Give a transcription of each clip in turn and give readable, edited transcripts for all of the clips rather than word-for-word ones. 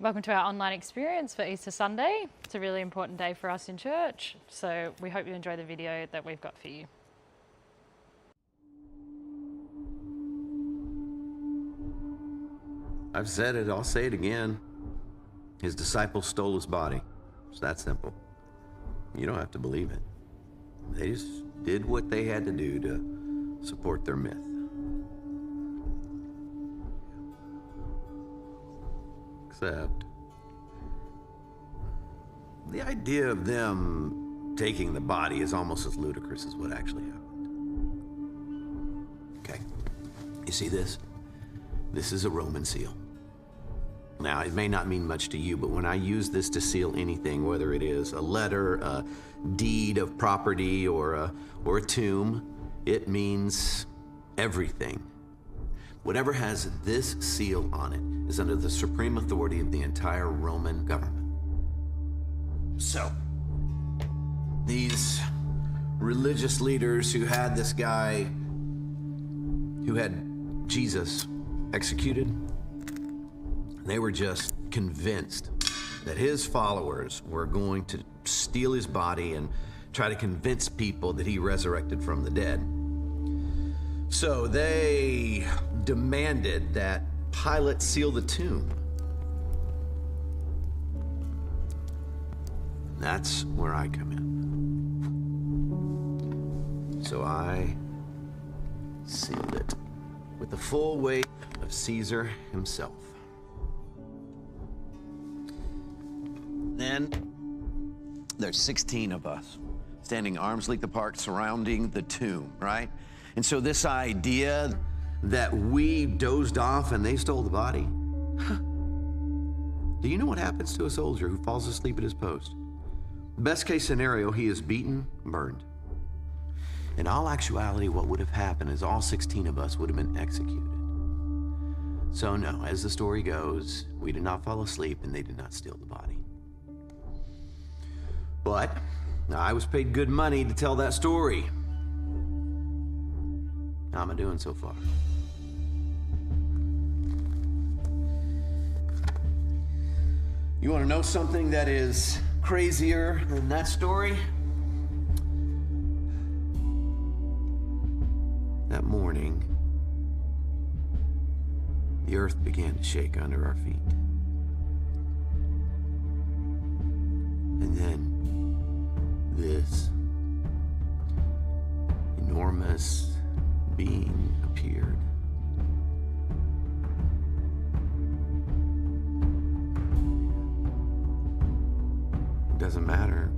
Welcome to our online experience for Easter Sunday. It's a really important day for us in church, so we hope you enjoy the video that we've got for you. I've said it, I'll say it again. His disciples stole his body. It's that simple. You don't have to believe it. They just did what they had to do to support their myth. Except the idea of them taking the body is almost as ludicrous as what actually happened. Okay, you see this? This is a Roman seal. Now, it may not mean much to you, but when I use this to seal anything, whether it is a letter, a deed of property, or a tomb, it means everything. Whatever has this seal on it is under the supreme authority of the entire Roman government. So, these religious leaders who had this guy, who had Jesus executed, they were just convinced that his followers were going to steal his body and try to convince people that he resurrected from the dead. So they demanded that Pilate seal the tomb. That's where I come in. So I sealed it with the full weight of Caesar himself. Then there's 16 of us standing arm's length apart surrounding the tomb, right? And so this idea that we dozed off and they stole the body, do you know what happens to a soldier who falls asleep at his post? Best case scenario, he is beaten, burned. In all actuality, what would have happened is all 16 of us would have been executed. So no, as the story goes, we did not fall asleep and they did not steal the body. But I was paid good money to tell that story. How am I doing so far? You want to know something that is crazier than that story? That morning, the earth began to shake under our feet. And then this enormous being appeared. It doesn't matter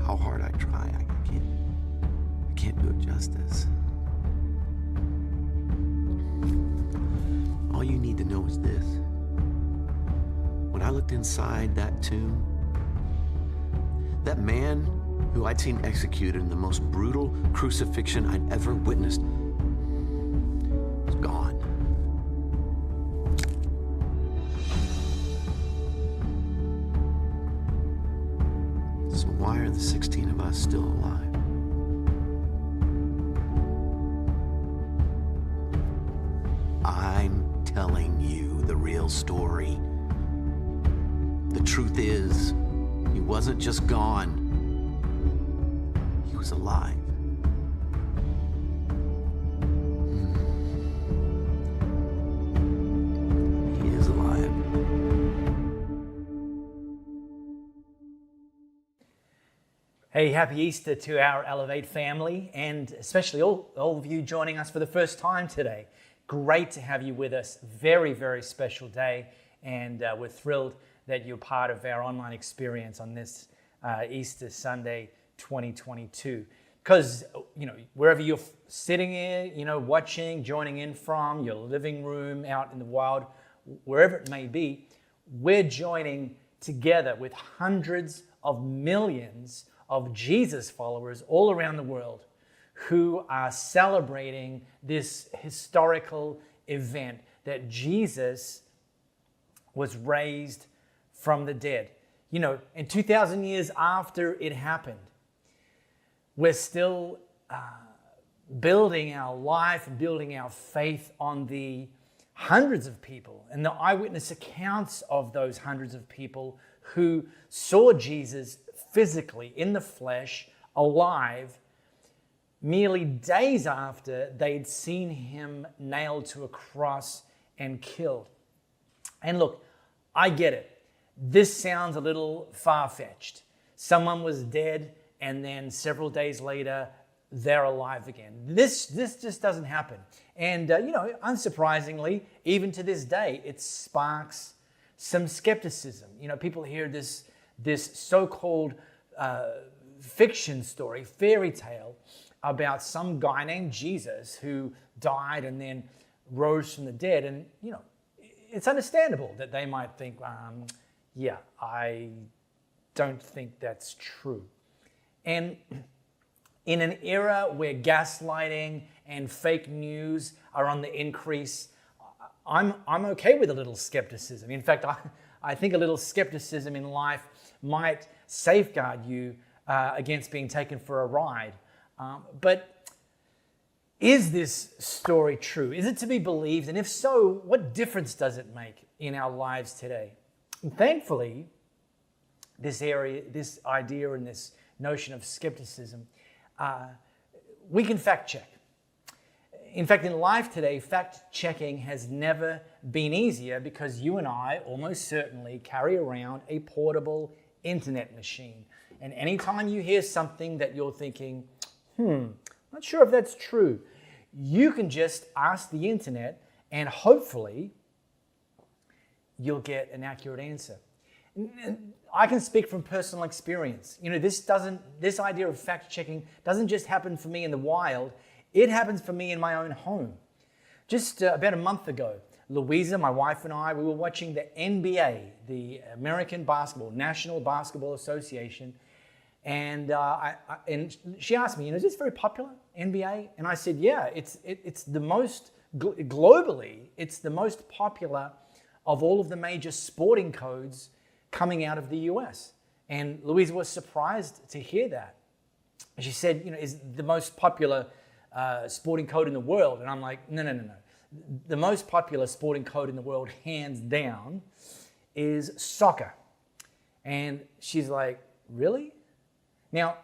how hard I try, I can't do it justice. All you need to know is this. When I looked inside that tomb, that man who I'd seen executed in the most brutal crucifixion I'd ever witnessed was gone. So why are the 16 of us still alive? I'm telling you the real story. The truth is, he wasn't just gone. He was alive. He is alive. Hey, happy Easter to our Elevate family, and especially all of you joining us for the first time today. Great to have you with us. Very, very special day, and we're thrilled that you're part of our online experience on this Easter Sunday 2022. Because, wherever you're sitting here, watching, joining in from, your living room, out in the wild, wherever it may be, we're joining together with hundreds of millions of Jesus followers all around the world who are celebrating this historical event that Jesus was raised from the dead. And 2,000 years after it happened, we're still building our life, building our faith on the hundreds of people and the eyewitness accounts of those hundreds of people who saw Jesus physically in the flesh, alive, merely days after they'd seen him nailed to a cross and killed. And look, I get it. This sounds a little far-fetched. Someone was dead and then several days later, they're alive again. This just doesn't happen. And, unsurprisingly, even to this day, it sparks some skepticism. People hear this so-called fiction story, fairy tale, about some guy named Jesus who died and then rose from the dead. And, it's understandable that they might think, I don't think that's true. And in an era where gaslighting and fake news are on the increase, I'm okay with a little skepticism. In fact, I think a little skepticism in life might safeguard you against being taken for a ride. But is this story true? Is it to be believed? And if so, what difference does it make in our lives today? And thankfully, this idea and this notion of skepticism, we can fact check. In fact, in life today, fact checking has never been easier because you and I almost certainly carry around a portable internet machine. And anytime you hear something that you're thinking, not sure if that's true, you can just ask the internet and hopefully you'll get an accurate answer. I can speak from personal experience. This idea of fact checking doesn't just happen for me in the wild. It happens for me in my own home. Just about a month ago, Louisa, my wife, and I, we were watching the NBA, the American National Basketball Association, and she asked me, is this very popular, NBA? And I said, yeah, it's the most, globally, it's the most popular of all of the major sporting codes coming out of the US. And Louisa was surprised to hear that. She said, is the most popular sporting code in the world? And I'm like, no. The most popular sporting code in the world, hands down, is soccer. And she's like, really? Now,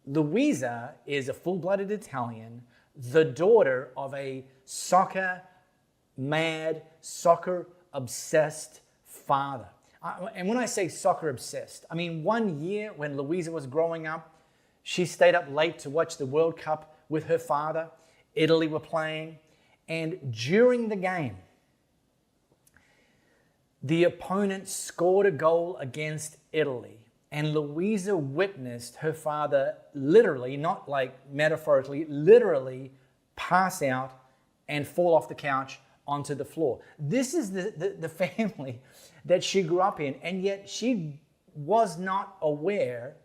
Louisa is a full-blooded Italian, the daughter of a soccer-mad, soccer-obsessed father. And when I say soccer-obsessed, I mean 1 year when Louisa was growing up, she stayed up late to watch the World Cup with her father. Italy were playing. And during the game, the opponent scored a goal against Italy. And Louisa witnessed her father literally, not like metaphorically, literally pass out and fall off the couch onto the floor. This is the family that she grew up in, and yet she was not aware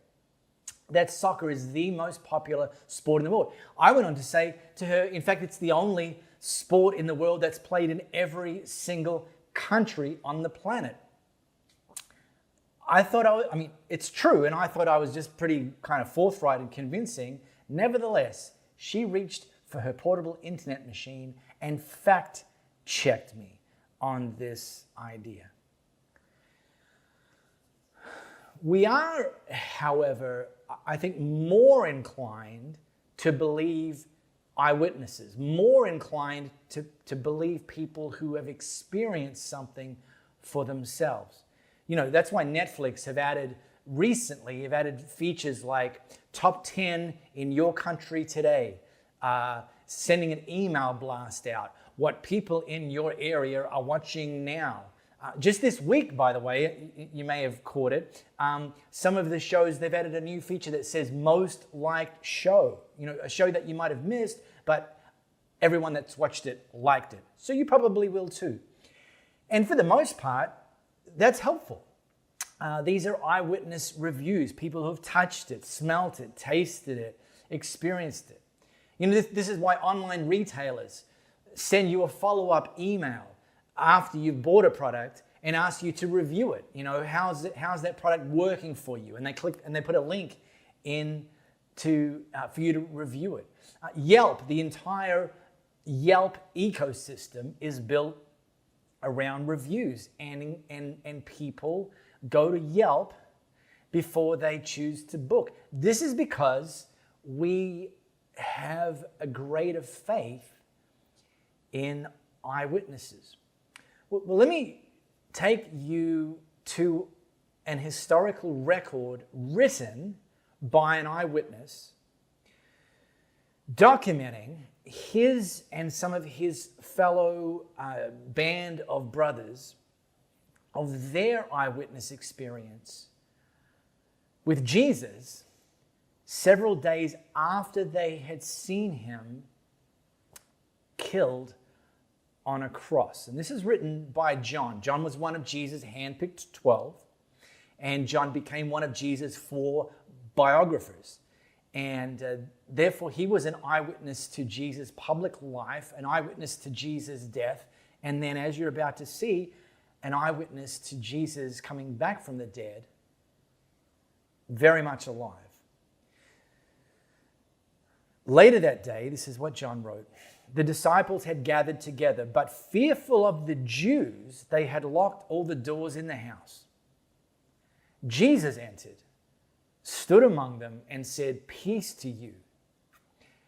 that soccer is the most popular sport in the world. I went on to say to her, in fact, it's the only sport in the world that's played in every single country on the planet. It's true, and I thought I was just pretty kind of forthright and convincing. Nevertheless, she reached for her portable internet machine and fact-checked me on this idea. We are, however, I think more inclined to believe eyewitnesses, more inclined to believe people who have experienced something for themselves. That's why Netflix have added features like top 10 in your country today, sending an email blast out, what people in your area are watching now. Just this week, by the way, you may have caught it, some of the shows, they've added a new feature that says most liked show, a show that you might have missed, but everyone that's watched it liked it. So you probably will too. And for the most part, that's helpful. These are eyewitness reviews, people who've touched it, smelt it, tasted it, experienced it. This is why online retailers send you a follow-up email after you've bought a product and ask you to review it. How's that product working for you? And they click and they put a link in for you to review it. Yelp, the entire Yelp ecosystem is built around reviews, and people go to Yelp before they choose to book. This is because we have a greater faith in eyewitnesses. Well, let me take you to an historical record written by an eyewitness documenting his and some of his fellow band of brothers of their eyewitness experience with Jesus several days after they had seen him killed on a cross. And this is written by John. John was one of Jesus' handpicked 12, and John became one of Jesus' 4 biographers. And therefore, he was an eyewitness to Jesus' public life, an eyewitness to Jesus' death, and then, as you're about to see, an eyewitness to Jesus coming back from the dead, very much alive. Later that day, this is what John wrote, the disciples had gathered together, but fearful of the Jews, they had locked all the doors in the house. Jesus entered, stood among them, and said, "Peace to you."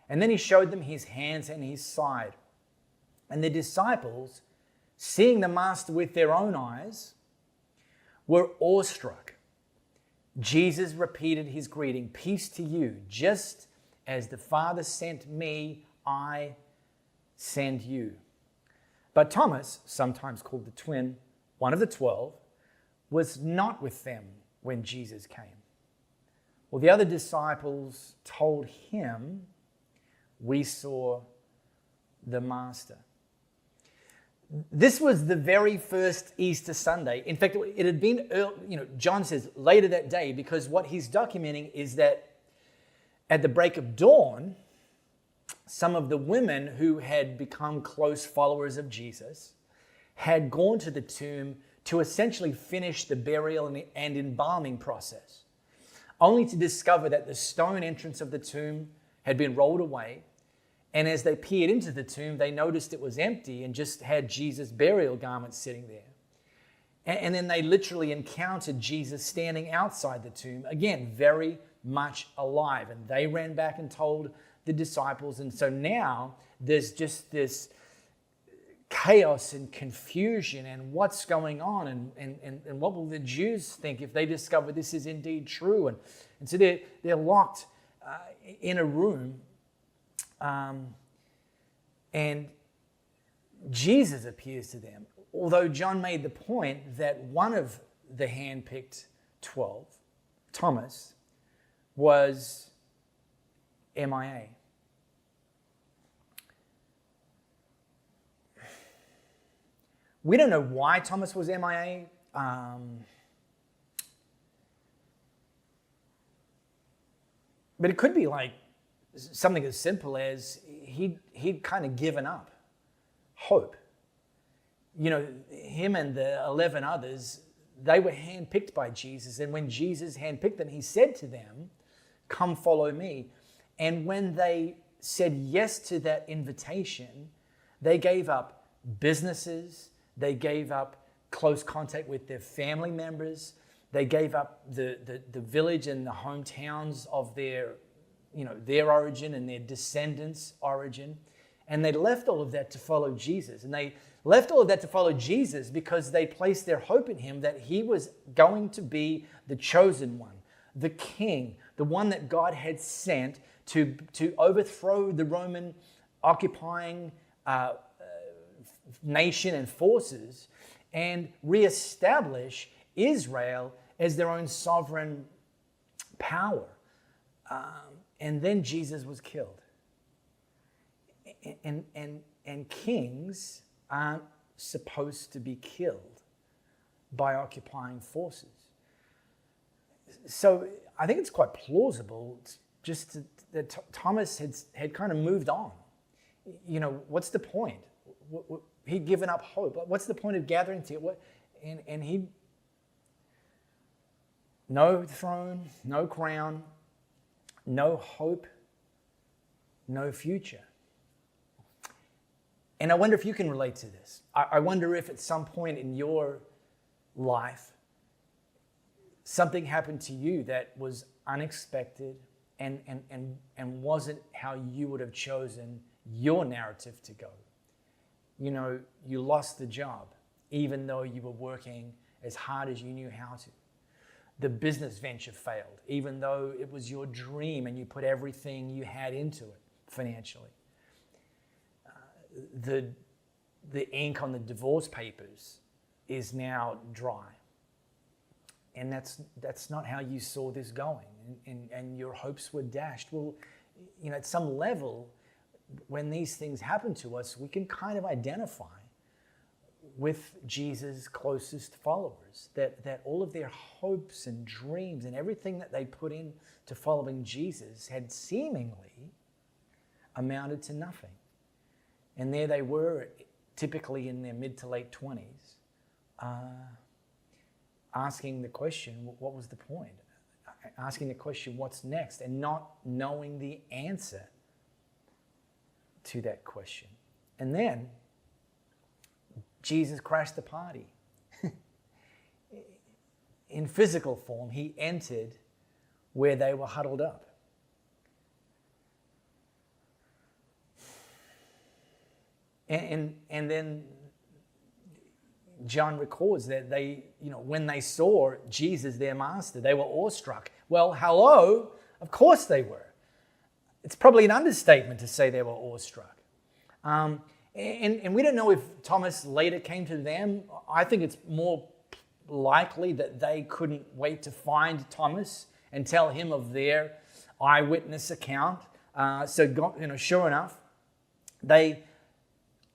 And then he showed them his hands and his side. And the disciples, seeing the master with their own eyes, were awestruck. Jesus repeated his greeting, "Peace to you. Just as the Father sent me, I send you." But Thomas, sometimes called the twin, one of the 12, was not with them when Jesus came. Well, the other disciples told him, "We saw the Master." This was the very first Easter Sunday. In fact, it had been early, John says later that day, because what he's documenting is that at the break of dawn, some of the women who had become close followers of Jesus had gone to the tomb to essentially finish the burial and embalming process, only to discover that the stone entrance of the tomb had been rolled away. And as they peered into the tomb, they noticed it was empty and just had Jesus' burial garments sitting there. And then they literally encountered Jesus standing outside the tomb, again, very much alive. And they ran back and told the disciples. And so now there's just this chaos and confusion and what's going on and what will the Jews think if they discover this is indeed true. And so they're locked in a room. And Jesus appears to them, although John made the point that one of the handpicked 12, Thomas, was MIA. We don't know why Thomas was MIA. But it could be like something as simple as he'd kind of given up hope. Him and the 11 others, they were handpicked by Jesus. And when Jesus handpicked them, he said to them, "Come follow me." And when they said yes to that invitation, they gave up businesses, they gave up close contact with their family members, they gave up the village and the hometowns of their origin and their descendants' origin. And they left all of that to follow Jesus. And they left all of that to follow Jesus because they placed their hope in him that he was going to be the chosen one, the king, the one that God had sent to overthrow the Roman occupying nation and forces and reestablish Israel as their own sovereign power. And then Jesus was killed. And kings aren't supposed to be killed by occupying forces. So I think it's quite plausible that Thomas had kind of moved on. What's the point? He'd given up hope. What's the point of gathering together? And he, no throne, no crown, no hope, no future. And I wonder if you can relate to this. I wonder if at some point in your life, something happened to you that was unexpected and wasn't how you would have chosen your narrative to go. You know, you lost the job, even though you were working as hard as you knew how to. The business venture failed, even though it was your dream and you put everything you had into it financially. The ink on the divorce papers is now dry. And that's not how you saw this going. And your hopes were dashed. Well, you know, at some level, when these things happen to us, we can kind of identify with Jesus' closest followers, that all of their hopes and dreams and everything that they put into following Jesus had seemingly amounted to nothing. And there they were, typically in their mid to late 20s, asking the question, what was the point? Asking the question, what's next? And not knowing the answer to that question. And then Jesus crashed the party. In physical form, he entered where they were huddled up. And then John records that they, you know, when they saw Jesus, their master, they were awestruck. Well, hello, of course they were. It's probably an understatement to say they were awestruck. And we don't know if Thomas later came to them. I think it's more likely that they couldn't wait to find Thomas and tell him of their eyewitness account. Sure enough, they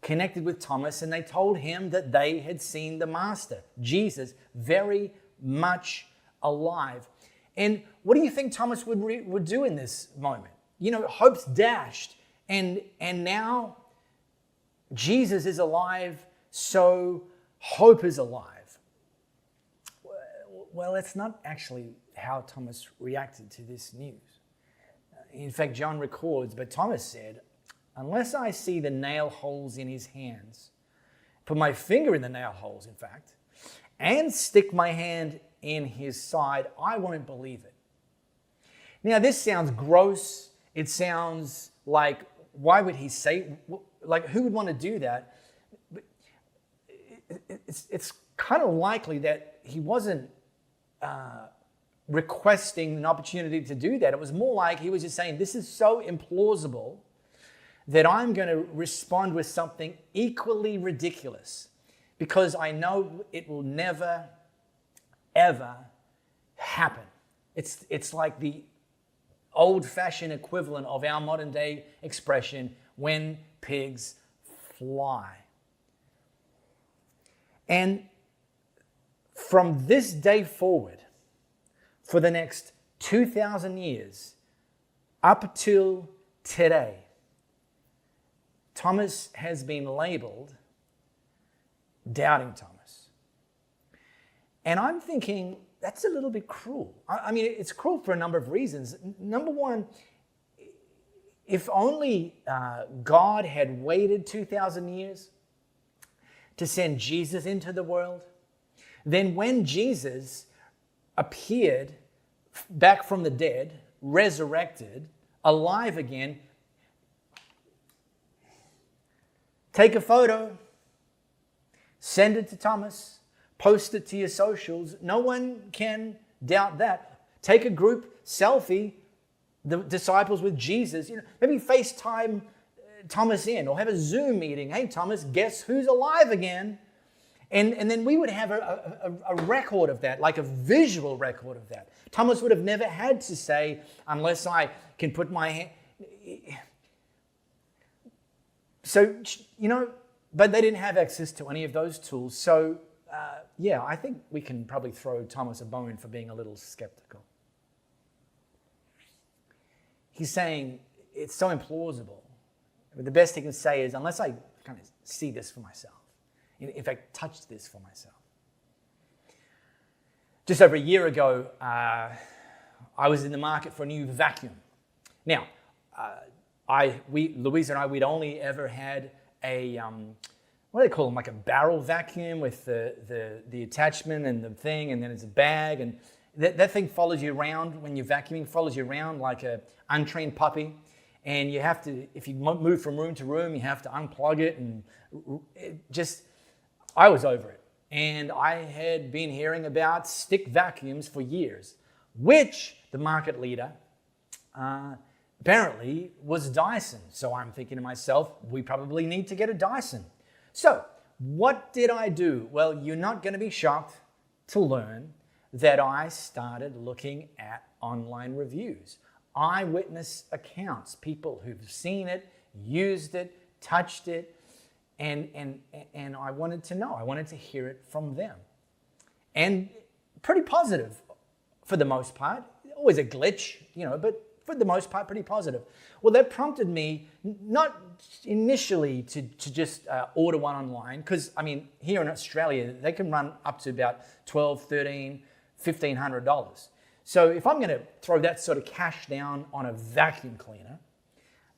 connected with Thomas and they told him that they had seen the Master, Jesus, very much alive. And what do you think Thomas would do in this moment? You know, hope's dashed, and now Jesus is alive, so hope is alive. Well, it's not actually how Thomas reacted to this news. In fact, John records, but Thomas said, "Unless I see the nail holes in his hands, put my finger in the nail holes, in fact, and stick my hand in his side, I won't believe it." Now, this sounds gross. It sounds like, why would he say, like, who would want to do that? But it's kind of likely that he wasn't requesting an opportunity to do that. It was more like he was just saying, this is so implausible that I'm going to respond with something equally ridiculous because I know it will never, ever happen. It's like the old-fashioned equivalent of our modern-day expression, when pigs fly. And from this day forward, for the next 2,000 years, up till today, Thomas has been labeled Doubting Thomas. And I'm thinking, that's a little bit cruel. I mean, it's cruel for a number of reasons. Number one, if only God had waited 2,000 years to send Jesus into the world, then when Jesus appeared back from the dead, resurrected, alive again, take a photo, send it to Thomas, post it to your socials. No one can doubt that. Take a group selfie, the disciples with Jesus. You know, maybe FaceTime Thomas in, or have a Zoom meeting. Hey, Thomas, guess who's alive again? And then we would have a record of that, like a visual record of that. Thomas would have never had to say, unless I can put my hand. So, you know, but they didn't have access to any of those tools. So, I think we can probably throw Thomas a bone for being a little skeptical. He's saying it's so implausible. But the best he can say is, unless I kind of see this for myself, in fact, touch this for myself. Just over a year ago, I was in the market for a new vacuum. Now, Louise and I, we'd only ever had what do they call them? Like a barrel vacuum with the attachment and the thing, and then it's a bag, and that thing follows you around when you're vacuuming, follows you around like a untrained puppy. And you have to, if you move from room to room, you have to unplug it, and I was over it. And I had been hearing about stick vacuums for years, which the market leader apparently was Dyson. So I'm thinking to myself, we probably need to get a Dyson. So what did I do? Well, you're not going to be shocked to learn that I started looking at online reviews, eyewitness accounts, people who've seen it, used it, touched it, and I wanted to know. I wanted to hear it from them. And pretty positive for the most part. Always a glitch, but for the most part, pretty positive. Well, that prompted me not initially to just order one online, because, here in Australia, they can run up to about $1,200, $1,300, $1,500. So if I'm going to throw that sort of cash down on a vacuum cleaner,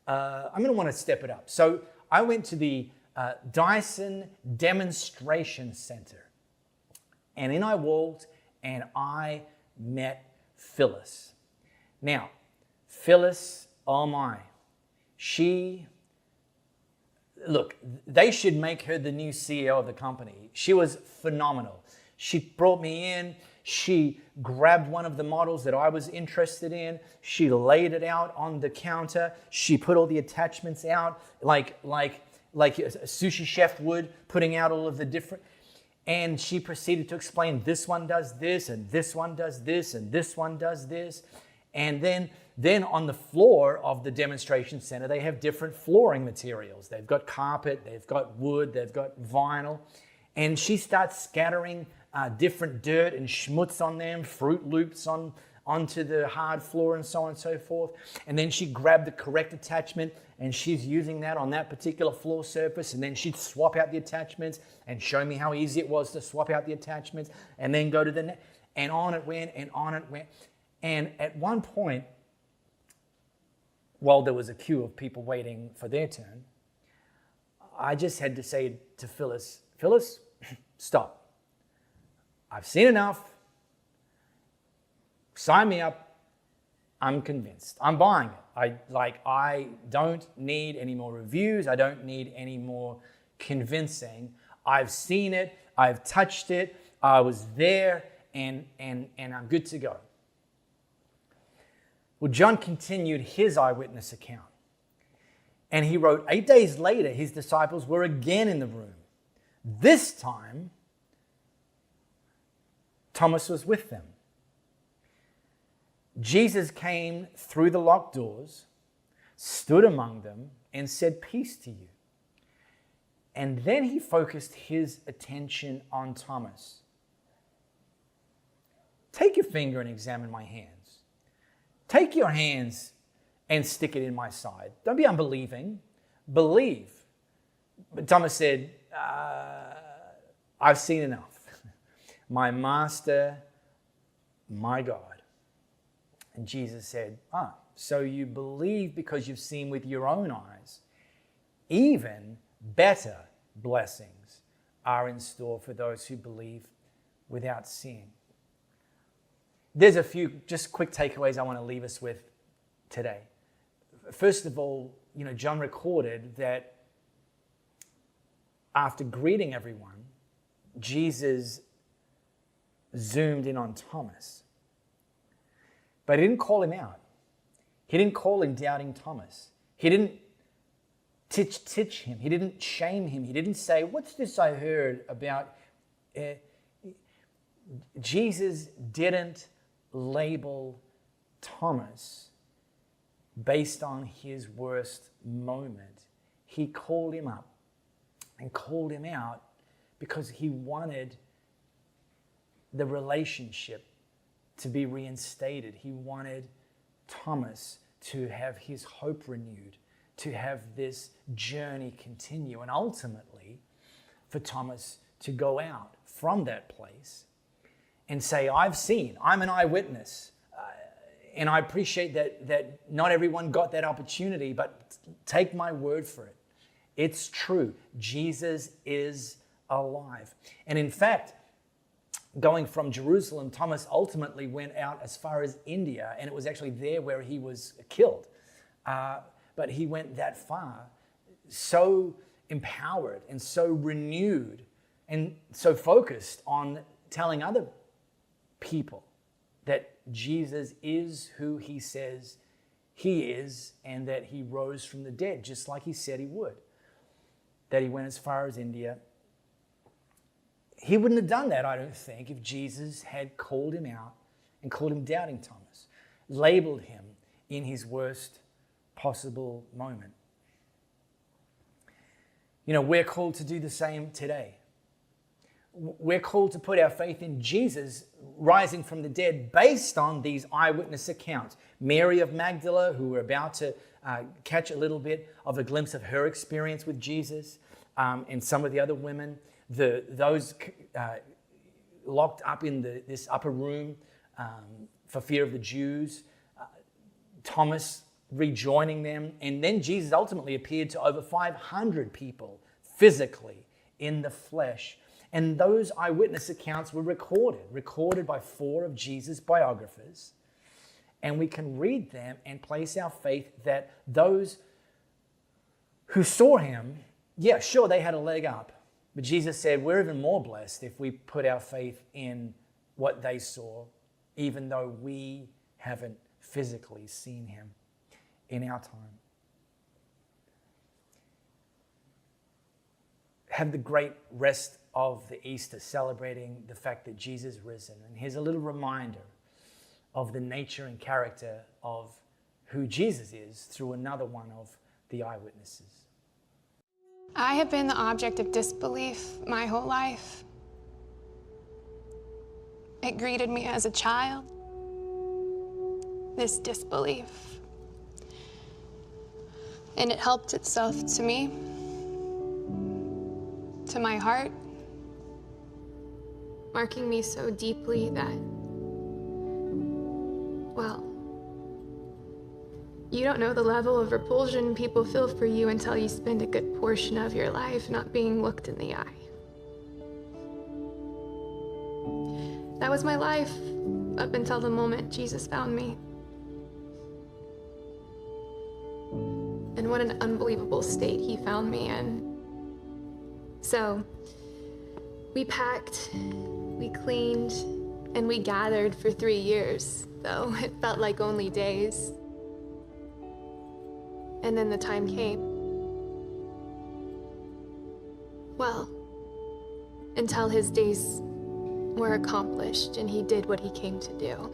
I'm going to want to step it up. So I went to the Dyson Demonstration Center. And in I walked, and I met Phyllis. Now, Phyllis, oh my, look, they should make her the new CEO of the company. She was phenomenal. She brought me in. She grabbed one of the models that I was interested in. She laid it out on the counter. She put all the attachments out like a sushi chef would, putting out all of the different. And she proceeded to explain, this one does this, and this one does this, and this one does this. And then on the floor of the demonstration center, they have different flooring materials. They've got carpet, they've got wood, they've got vinyl. And she starts scattering different dirt and schmutz on them, Fruit Loops onto the hard floor, and so on and so forth. And then she grabbed the correct attachment, and she's using that on that particular floor surface. And then she'd swap out the attachments and show me how easy it was to swap out the attachments, and then go to the next. And on it went, and on it went. And at one point, while there was a queue of people waiting for their turn, I just had to say to Phyllis, stop. I've seen enough. Sign me up. I'm convinced. I'm buying it. I don't need any more reviews. I don't need any more convincing. I've seen it. I've touched it. I was there, and I'm good to go. Well, John continued his eyewitness account. And he wrote, 8 days later, his disciples were again in the room. This time, Thomas was with them. Jesus came through the locked doors, stood among them, and said, "Peace to you." And then he focused his attention on Thomas. Take your finger and examine my hands. Take your hands and stick it in my side. Don't be unbelieving. Believe. But Thomas said, I've seen enough. My master, my God. And Jesus said, so you believe because you've seen with your own eyes. Even better blessings are in store for those who believe without seeing. There's a few just quick takeaways I want to leave us with today. First of all, John recorded that after greeting everyone, Jesus zoomed in on Thomas. But he didn't call him out. He didn't call him Doubting Thomas. He didn't titch him. He didn't shame him. He didn't say, "What's this I heard about?" Jesus didn't label Thomas based on his worst moment. He called him up and called him out because he wanted the relationship to be reinstated. He wanted Thomas to have his hope renewed, to have this journey continue, and ultimately for Thomas to go out from that place and say, "I've seen, I'm an eyewitness." And I appreciate that not everyone got that opportunity, but take my word for it. It's true. Jesus is alive. And in fact, going from Jerusalem, Thomas ultimately went out as far as India, and it was actually there where he was killed. But he went that far, so empowered and so renewed and so focused on telling other people that Jesus is who he says he is, and that he rose from the dead, just like he said he would. That he went as far as India. He wouldn't have done that, I don't think, if Jesus had called him out and called him Doubting Thomas, labeled him in his worst possible moment. You know, we're called to do the same today. We're called to put our faith in Jesus rising from the dead based on these eyewitness accounts. Mary of Magdala, who we're about to catch a little bit of a glimpse of her experience with Jesus, and some of the other women, those locked up in this upper room for fear of the Jews, Thomas rejoining them, and then Jesus ultimately appeared to over 500 people physically in the flesh. And those eyewitness accounts were recorded by 4 of Jesus' biographers. And we can read them and place our faith that those who saw him, yeah, sure, they had a leg up. But Jesus said, we're even more blessed if we put our faith in what they saw, even though we haven't physically seen him in our time. Have the great rest of the Easter, celebrating the fact that Jesus is risen. And here's a little reminder of the nature and character of who Jesus is through another one of the eyewitnesses. I have been the object of disbelief my whole life. It greeted me as a child, this disbelief. And it helped itself to me, to my heart, marking me so deeply that, well, you don't know the level of repulsion people feel for you until you spend a good portion of your life not being looked in the eye. That was my life up until the moment Jesus found me. And what an unbelievable state he found me in. So, we packed, we cleaned, and we gathered for 3 years, though it felt like only days. And then the time came. Well, until his days were accomplished and he did what he came to do.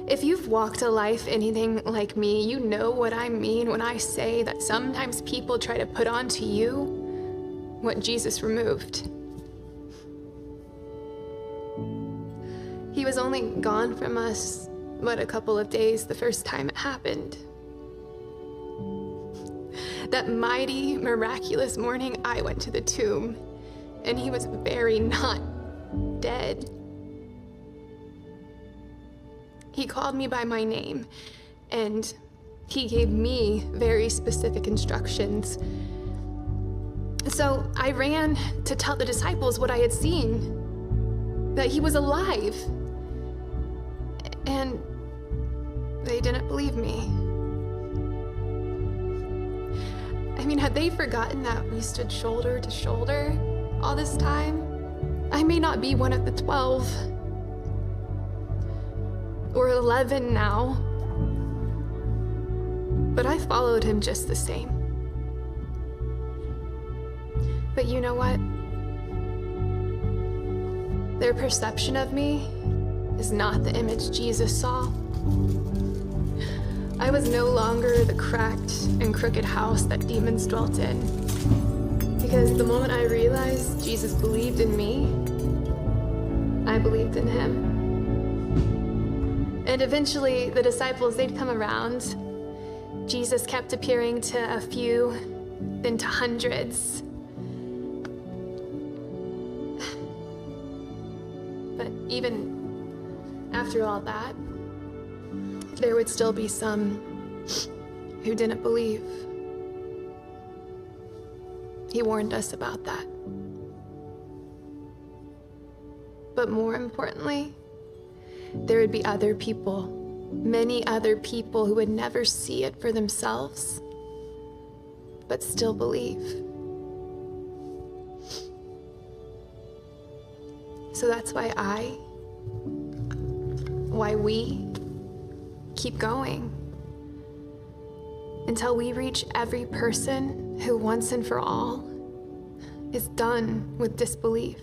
If you've walked a life anything like me, you know what I mean when I say that sometimes people try to put onto you what Jesus removed. He was only gone from us, but a couple of days the first time it happened. That mighty, miraculous morning, I went to the tomb, and he was very not dead. He called me by my name, and he gave me very specific instructions. So I ran to tell the disciples what I had seen, that he was alive. And they didn't believe me. I mean, had they forgotten that we stood shoulder to shoulder all this time? I may not be one of the 12 or 11 now, but I followed him just the same. But you know what? Their perception of me is not the image Jesus saw. I was no longer the cracked and crooked house that demons dwelt in. Because the moment I realized Jesus believed in me, I believed in him. And eventually, the disciples, they'd come around. Jesus kept appearing to a few, then to hundreds. But even after all that, there would still be some who didn't believe. He warned us about that. But more importantly, there would be other people, many other people who would never see it for themselves, but still believe. So that's why we keep going until we reach every person who once and for all is done with disbelief.